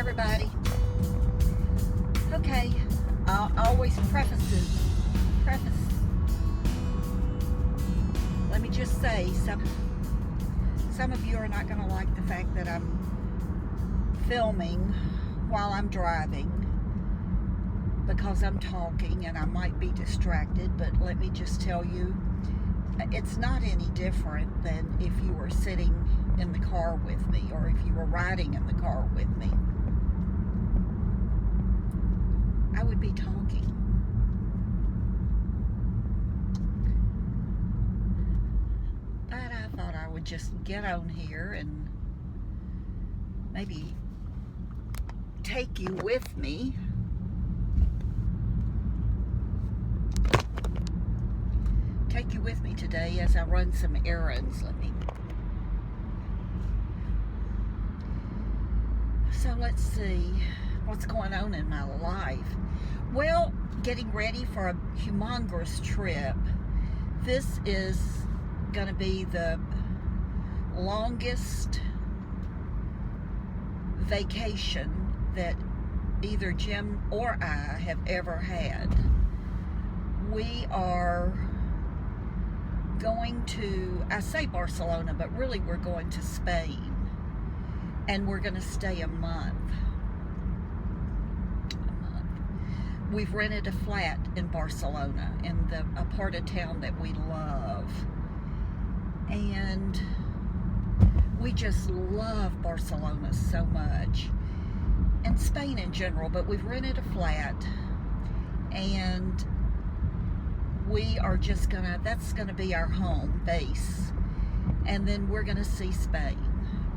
everybody. Okay, I'll always preface. Let me just say, some of you are not going to like the fact that I'm filming while I'm driving because I'm talking and I might be distracted, but let me just tell you, it's not any different than if you were sitting in the car with me or if you were riding in the car with me. I would be talking. But I thought I would just get on here and maybe take you with me. Take you with me today as I run some errands. So let's see what's going on in my life. Well, getting ready for a humongous trip. This is going to be the longest vacation that either Jim or I have ever had. We are going to, I say Barcelona, but really we're going to Spain, and we're going to stay a month. We've rented a flat in Barcelona, in a part of town that we love, and we just love Barcelona so much, and Spain in general, but we've rented a flat, and we are just that's gonna be our home base, and then we're gonna see Spain.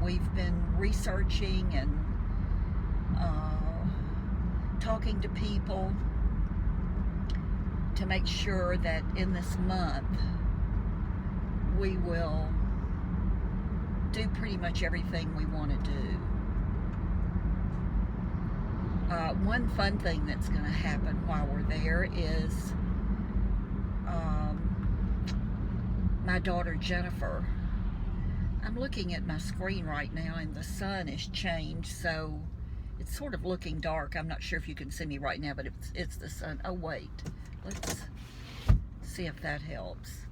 We've been researching and talking to people to make sure that in this month we will do pretty much everything we want to do. One fun thing that's going to happen while we're there is my daughter Jennifer. I'm looking at my screen right now and the sun has changed, so it's sort of looking dark. I'm not sure if you can see me right now, but it's the sun. Oh wait, let's see if that helps.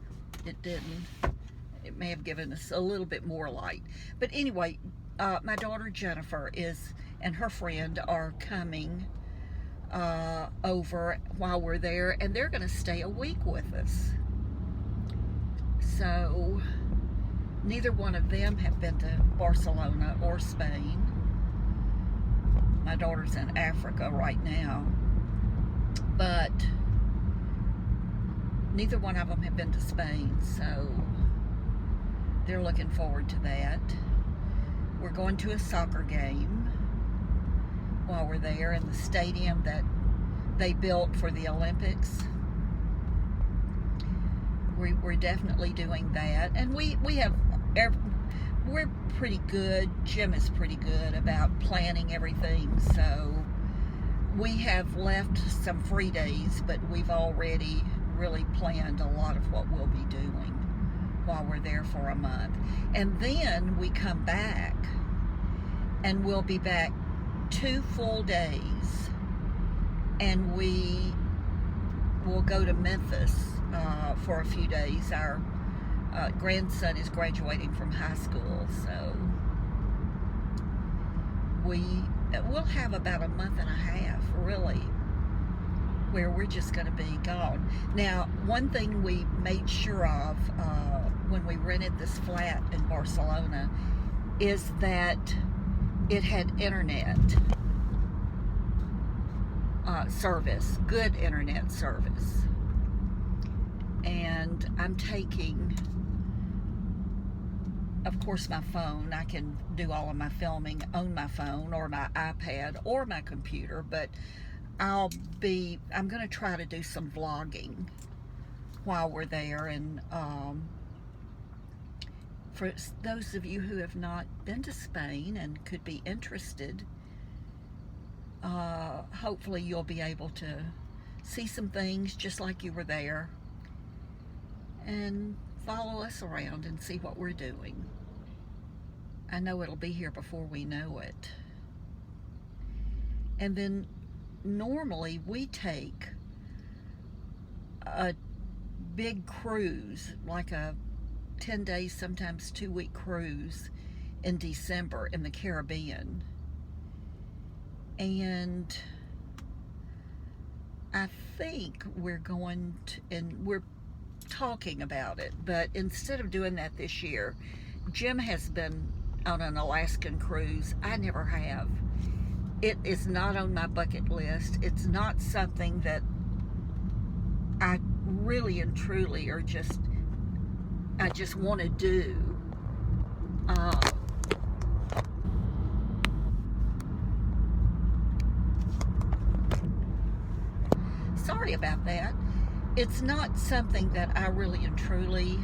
It didn't. It may have given us a little bit more light. But anyway, my daughter Jennifer and her friend are coming over while we're there, and they're going to stay a week with us. So neither one of them have been to Barcelona or Spain. My daughter's in Africa right now, but neither one of them have been to Spain, so they're looking forward to that. We're going to a soccer game while we're there in the stadium that they built for the Olympics. We're definitely doing that, and we're pretty good. Jim is pretty good about planning everything, so we have left some free days, but we've already really planned a lot of what we'll be doing while we're there for a month. And then we come back, and we'll be back 2 full days, and we will go to Memphis for a few days. Our grandson is graduating from high school, so we'll have about a month and a half, really, where we're just going to be gone. Now, one thing we made sure of when we rented this flat in Barcelona is that it had internet service, good internet service. And I'm taking, of course, my phone. I can do all of my filming on my phone or my iPad or my computer, but I'm going to try to do some vlogging while we're there. And for those of you who have not been to Spain and could be interested, hopefully you'll be able to see some things just like you were there and follow us around and see what we're doing. I know it'll be here before we know it. And then normally we take a big cruise, like a 10 days, sometimes 2-week cruise in December in the Caribbean. And I think we're going to, and we're talking about it, but instead of doing that this year, Jim has been on an Alaskan cruise. I never have. It is not on my bucket list. It's not something that I really and truly I just want to do. Sorry about that. It's not something that I really and truly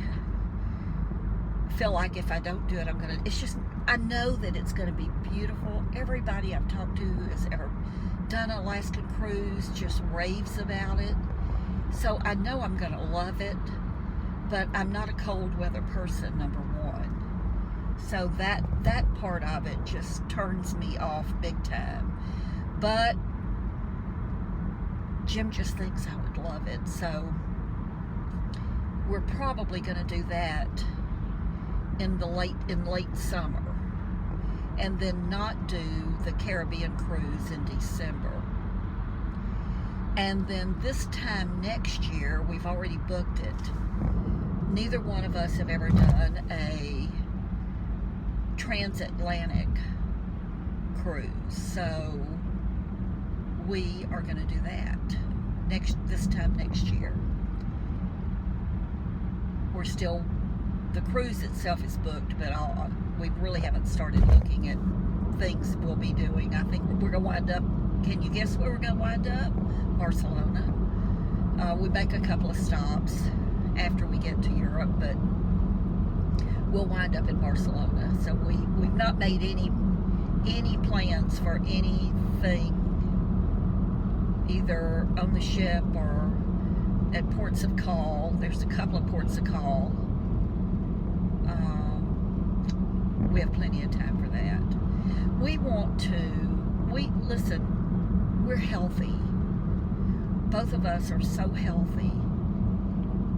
feel like if I don't do it, it's just, I know that it's going to be beautiful. Everybody I've talked to who has ever done an Alaskan cruise just raves about it. So I know I'm going to love it, but I'm not a cold weather person, number one. So that part of it just turns me off big time. But Jim just thinks I would love it. So we're probably going to do that in late summer, and then not do the Caribbean cruise in December. And then this time next year, we've already booked it. Neither one of us have ever done a transatlantic cruise, so we are going to do that this time next year. We're still, the cruise itself is booked, but we really haven't started looking at things we'll be doing. I think we're going to wind up, can you guess where we're going to wind up? Barcelona. We make a couple of stops after we get to Europe, but we'll wind up in Barcelona. So we've not made any plans for anything, either on the ship or at ports of call. There's a couple of ports of call. We have plenty of time for that. Listen, we're healthy. Both of us are so healthy,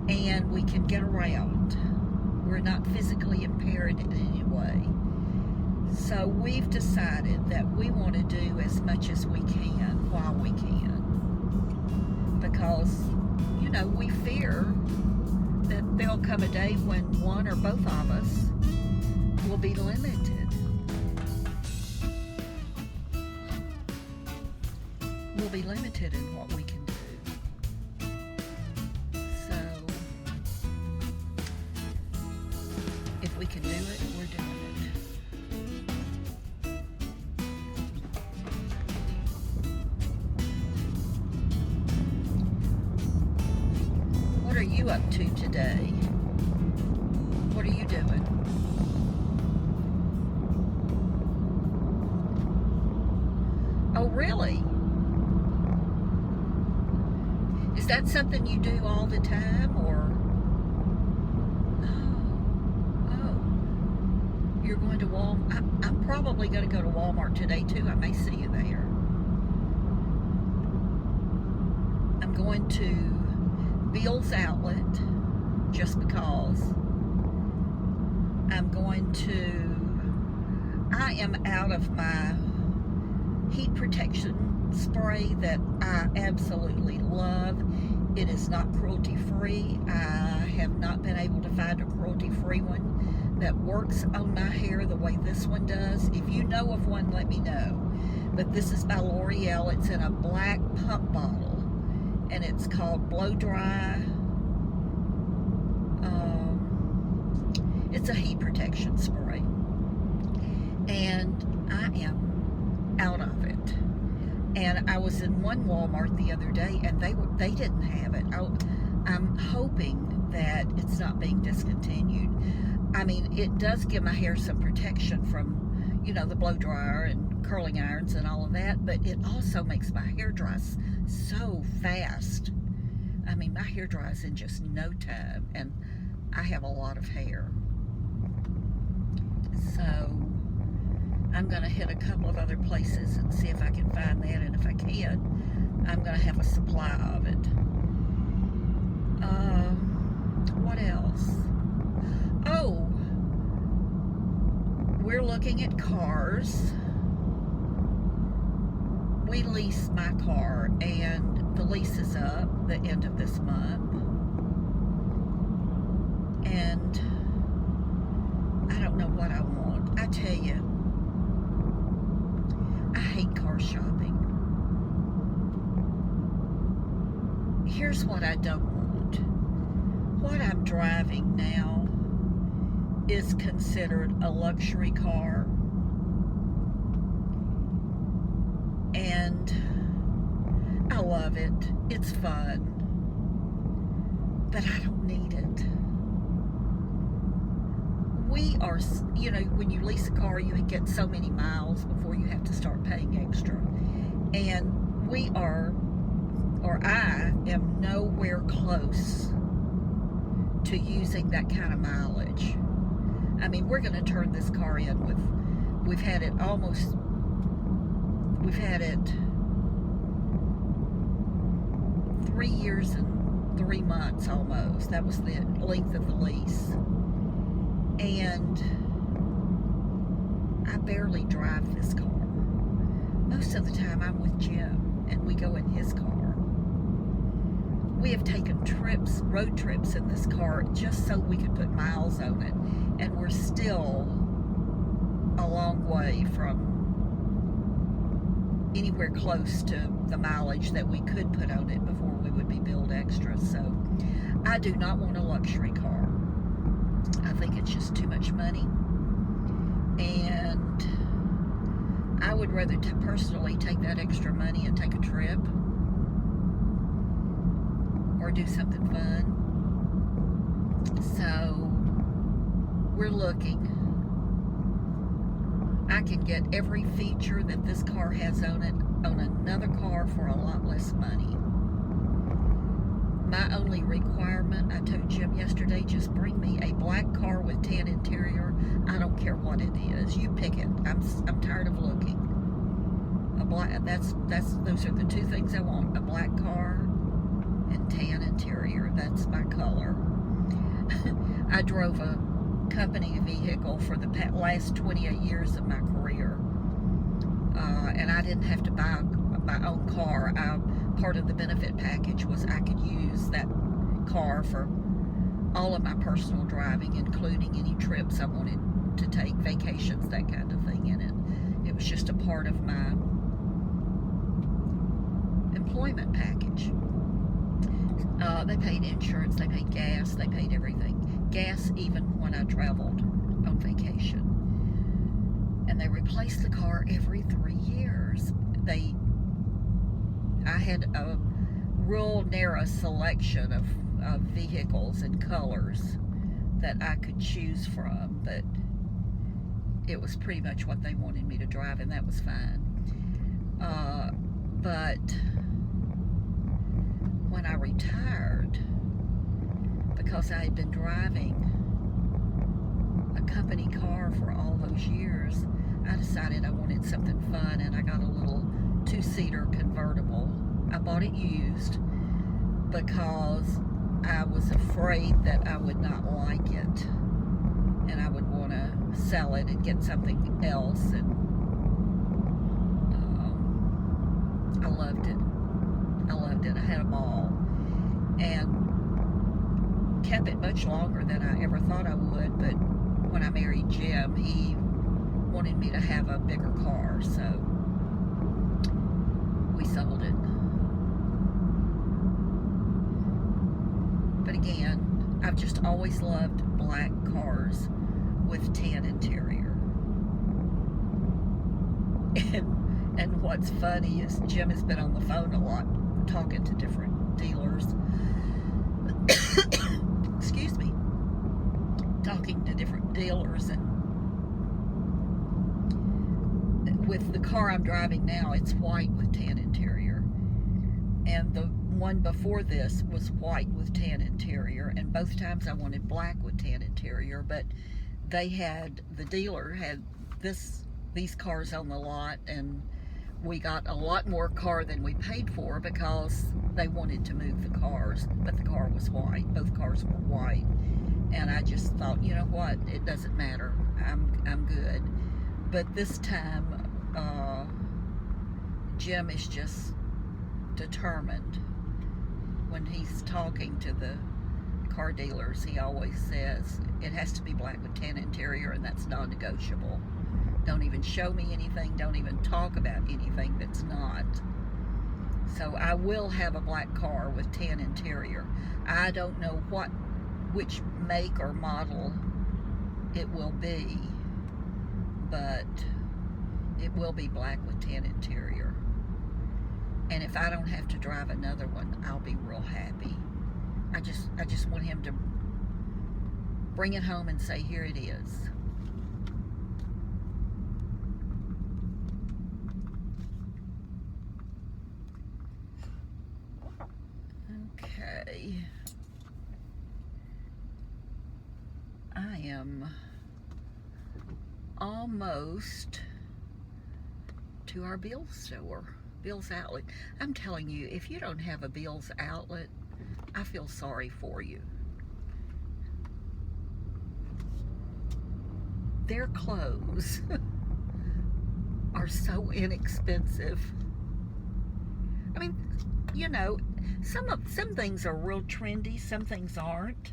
and we can get around. We're not physically impaired in any way. So we've decided that we want to do as much as we can while we can. Because, we fear that there'll come a day when one or both of us will be limited. We'll be limited in what we can do. So, if we can do it, we're doing it. What are you up to today? What are you doing? Oh, really? Is that something you do all the time, or? Oh, you're going to Walmart. I'm probably going to go to Walmart today too. I may see you there. I'm going to Bill's Outlet just because. I am out of my heat protection spray that I absolutely love. It is not cruelty free. I have not been able to find a cruelty free one that works on my hair the way this one does. If you know of one, let me know. But this is by L'Oreal. It's in a black pump bottle, and it's called Blow Dry. It's a heat protection spray, and I am out of it. And I was in one Walmart the other day, and they didn't have it. I'm hoping that it's not being discontinued. I mean, it does give my hair some protection from, the blow dryer and curling irons and all of that, but it also makes my hair dry so fast. I mean, my hair dries in just no time, and I have a lot of hair. So I'm going to hit a couple of other places and see if I can find that, and if I can, I'm going to have a supply of it. What else? Oh, we're looking at cars. We lease my car, and the lease is up the end of this month. And I don't know what I want. I tell you, I hate car shopping. Here's what I don't want. What I'm driving now is considered a luxury car. And I love it. It's fun. But I don't need it. We are, you know, when you lease a car, you get so many miles before you have to start paying extra. And we are, or I am nowhere close to using that kind of mileage. I mean, we're going to turn this car in with, we've had it 3 years and 3 months almost. That was the length of the lease. And I barely drive this car. Most of the time I'm with Jim, and we go in his car. We have taken trips, road trips in this car just so we could put miles on it, and we're still a long way from anywhere close to the mileage that we could put on it before we would be billed extra. So I do not want a luxury car. I think it's just too much money, and I would rather personally take that extra money and take a trip or do something fun. So we're looking. I can get every feature that this car has on it on another car for a lot less money. My only requirement, I told Jim yesterday, just bring me a black car with tan interior. I don't care what it is. You pick it. I'm tired of looking. A black, those are the two things I want. A black car and tan interior. That's my color. I drove a company vehicle for the last 28 years of my career. And I didn't have to buy my own car. Part of the benefit package was I could use that car for all of my personal driving, including any trips I wanted to take, vacations, that kind of thing in it. It was just a part of my employment package. They paid insurance, they paid gas, they paid everything. Gas even when I traveled on vacation. And they replaced the car every 3 years. I had a real narrow selection of vehicles and colors that I could choose from, but it was pretty much what they wanted me to drive, and that was fine. But when I retired, because I had been driving a company car for all those years, I decided I wanted something fun, and I got a little 2-seater convertible. I bought it used because I was afraid that I would not like it, and I would want to sell it and get something else. And I loved it. I had a ball, and kept it much longer than I ever thought I would. But when I married Jim, he wanted me to have a bigger car, so we sold it. But again, I've just always loved black cars with tan interior. And what's funny is Jim has been on the phone a lot talking to different dealers. Excuse me. Talking to different dealers, and with the car I'm driving now, it's white with tan interior. And the one before this was white with tan interior, and both times I wanted black with tan interior, but the dealer had this these cars on the lot, and we got a lot more car than we paid for because they wanted to move the cars, but the car was white. Both cars were white, and I just thought, you know what, it doesn't matter. I'm good. But this time, Jim is just determined. When he's talking to the car dealers, he always says it has to be black with tan interior, and that's non-negotiable. Don't even show me anything. Don't even talk about anything that's not. So I will have a black car with tan interior. I don't know which make or model it will be, but it will be black with tan interior. And if I don't have to drive another one, I'll be real happy. I just want him to bring it home and say, here it is. Okay. I am almost to our Bill's store, Bill's Outlet. I'm telling you, if you don't have a Bill's Outlet, I feel sorry for you. Their clothes are so inexpensive. I mean, you know, some things are real trendy, some things aren't.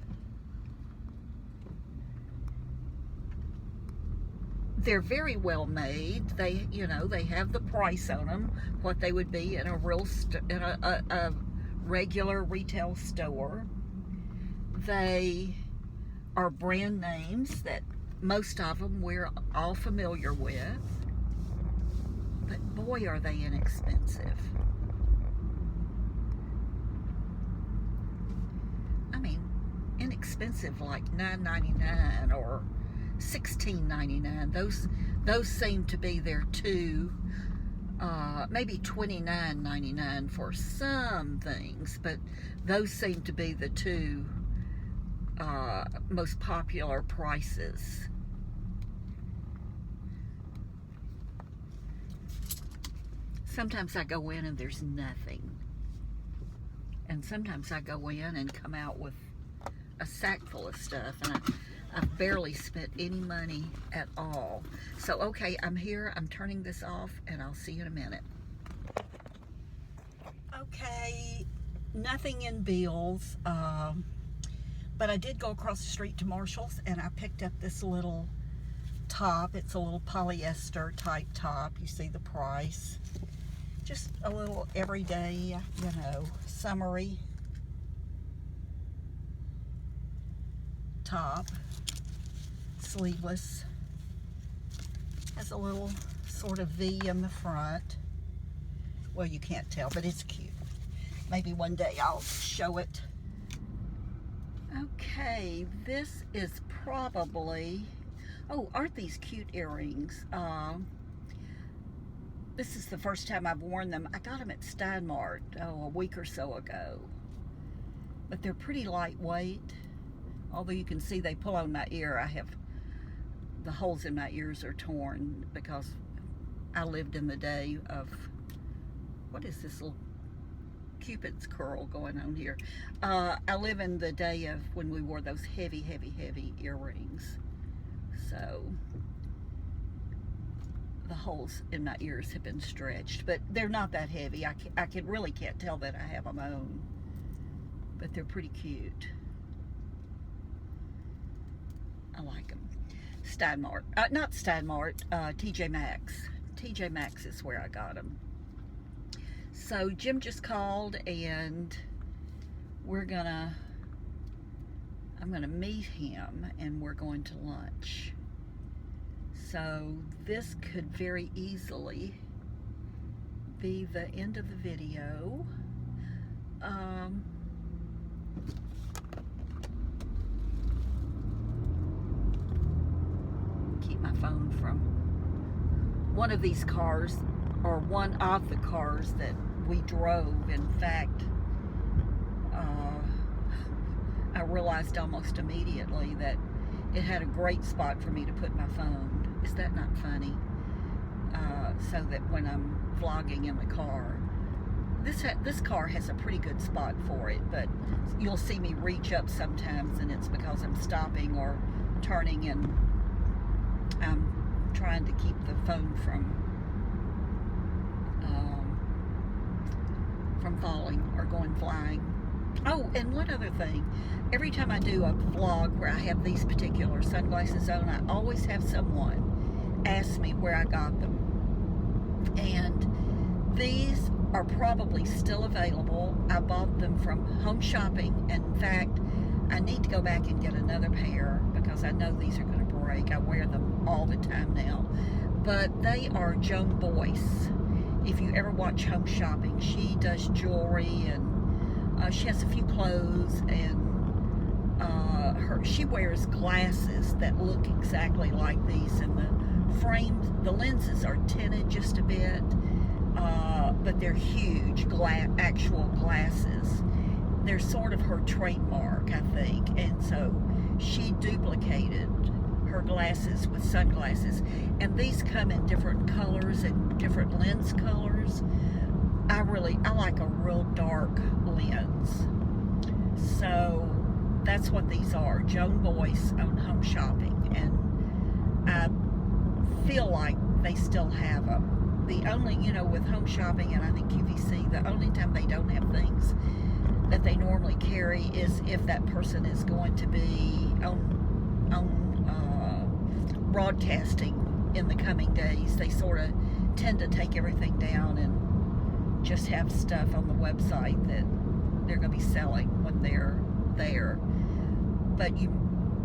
They're very well made. They, you know, they have the price on them, what they would be in a a regular retail store. They are brand names that most of them we're all familiar with. But boy, are they inexpensive. I mean, inexpensive like $9.99 or $16.99. Those seem to be their two, maybe $29.99 for some things, but those seem to be the two most popular prices. Sometimes I go in and there's nothing, and sometimes I go in and come out with a sack full of stuff, and I've barely spent any money at all. So, okay, I'm here. I'm turning this off, and I'll see you in a minute. Okay, nothing in Bill's, but I did go across the street to Marshall's, and I picked up this little top. It's a little polyester type top. You see the price. Just a little everyday, you know, summery top. Sleeveless. Has a little sort of V in the front. Well, you can't tell, but it's cute. Maybe one day I'll show it. Okay, this is probably, oh, aren't these cute earrings? This is the first time I've worn them. I got them at Steinmart, a week or so ago. But they're pretty lightweight. Although you can see they pull on my ear. I have, the holes in my ears are torn because I lived in the day of, what is this little Cupid's curl going on here? I live in the day of when we wore those heavy, heavy, heavy earrings. So the holes in my ears have been stretched, but they're not that heavy. I really can't tell that I have them on, but they're pretty cute. I like them. Steinmart, not Steinmart, TJ Maxx. TJ Maxx is where I got them. So Jim just called, and I'm gonna meet him, and we're going to lunch. So this could very easily be the end of the video. Keep my phone from one of these cars, or one of the cars that we drove. In fact, I realized almost immediately that it had a great spot for me to put my phone. Is that not funny? so that when I'm vlogging in the car, this car has a pretty good spot for it, but you'll see me reach up sometimes, and it's because I'm stopping or turning, and I'm trying to keep the phone from falling or going flying. Oh, and one other thing. Every time I do a vlog where I have these particular sunglasses on, I always have someone ask me where I got them. And these are probably still available. I bought them from Home Shopping. And in fact, I need to go back and get another pair because I know these are going to break. I wear them all the time now. But they are Joan Boyce. If you ever watch Home Shopping, she does jewelry, and she has a few clothes, and she wears glasses that look exactly like these, and the frames, the lenses are tinted just a bit, but they're huge actual glasses. They're sort of her trademark, I think, and so she duplicated her glasses with sunglasses, and these come in different colors and different lens colors. I like a real dark lens, so that's what these are. Joan Boyce on Home Shopping, and I feel like they still have them. The only, with Home Shopping and I think QVC, the only time they don't have things that they normally carry is if that person is going to be on broadcasting in the coming days. They sort of tend to take everything down and just have stuff on the website that they're going to be selling when they're there. But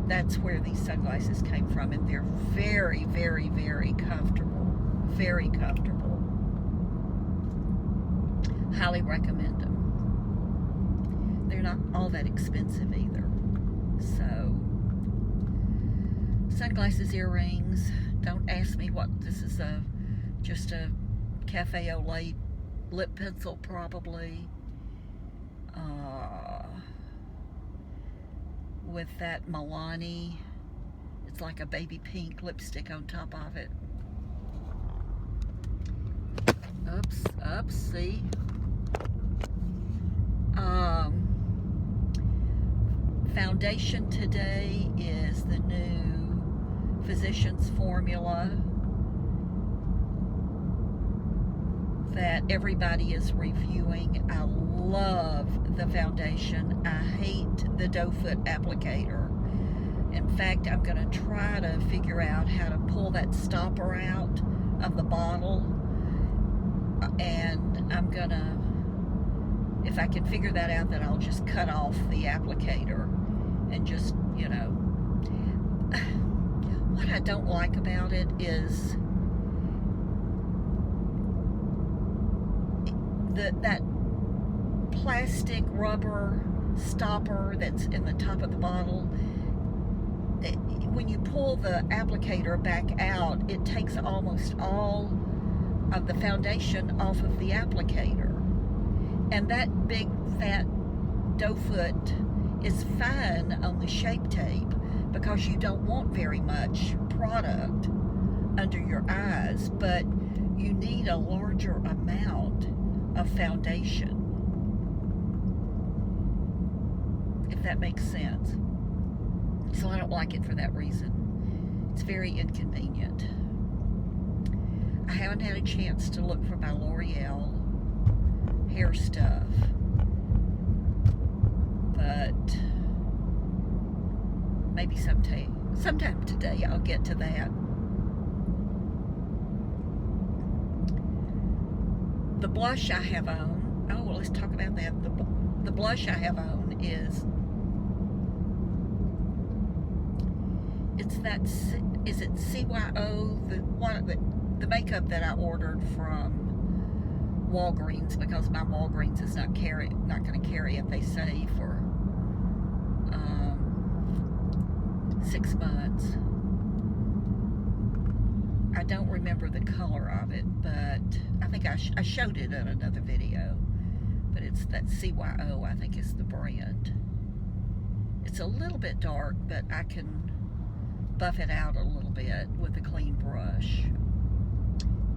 that's where these sunglasses came from, and they're very, very, very comfortable. Very comfortable. Highly recommend them. They're not all that expensive either. So, sunglasses, earrings. Don't ask me what this is. Just a cafe au lait lip pencil, probably. With that Milani, it's like a baby pink lipstick on top of it. Oops, see? Foundation today is the new Physicians Formula that everybody is reviewing. I love the foundation. I hate the doe foot applicator. In fact, I'm going to try to figure out how to pull that stopper out of the bottle, and I'm going to, if I can figure that out, then I'll just cut off the applicator and just, what I don't like about it is that plastic rubber stopper that's in the top of the bottle. When you pull the applicator back out, it takes almost all of the foundation off of the applicator. And that big fat doe foot is fine on the Shape Tape because you don't want very much product under your eyes, but you need a larger amount of foundation, if that makes sense. So I don't like it for that reason. It's very inconvenient. I haven't had a chance to look for my L'Oreal hair stuff, but maybe sometime today I'll get to that. The blush I have on, well, let's talk about that. The blush I have on is it CYO, the makeup that I ordered from Walgreens, because my Walgreens is not going to carry it, they say, for 6 months. I don't remember the color of it, but I think I showed it in another video. But it's that CYO, I think, is the brand. It's a little bit dark, but I can buff it out a little bit with a clean brush.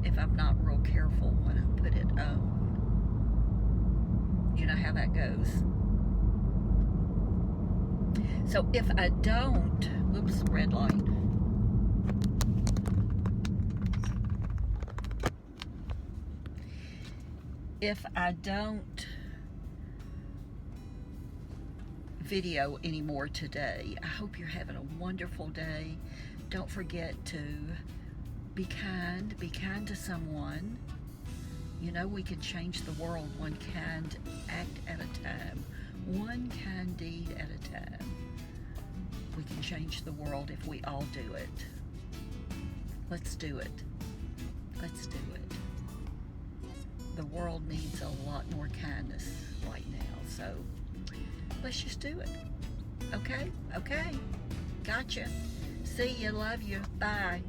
if I'm not real careful when I put it on. You know how that goes. So if I don't, oops, red light. If I don't video anymore today, I hope you're having a wonderful day. Don't forget to be kind to someone. You know, we can change the world one kind act at a time, one kind deed at a time. We can change the world if we all do it. Let's do it. Let's do it. The world needs a lot more kindness right now, so let's just do it. Okay? Okay. Gotcha. See you. Love you. Bye.